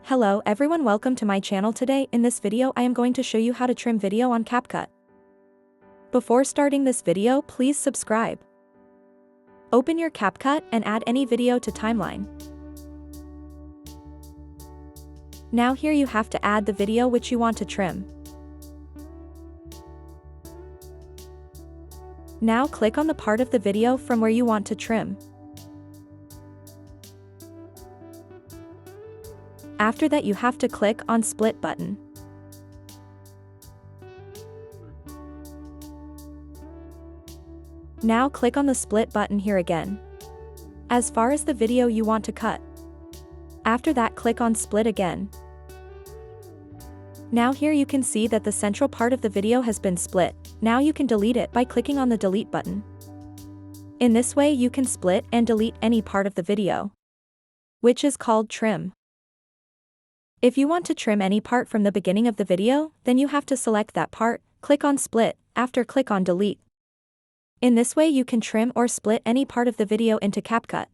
Hello everyone, welcome to my channel. Today in this video I am going to show you how to trim video on Capcut. Before starting this video, please subscribe. Open your Capcut and add any video to timeline. Now here you have to add the video which you want to trim. Now click on the part of the video from where you want to trim. After that you have to click on split button. Now click on the split button here again. As far as the video you want to cut. After that click on split again. Now here you can see that the central part of the video has been split. Now you can delete it by clicking on the delete button. In this way you can split and delete any part of the video, which is called trim. If you want to trim any part from the beginning of the video, then you have to select that part, click on split, after click on delete. In this way you can trim or split any part of the video into Capcut.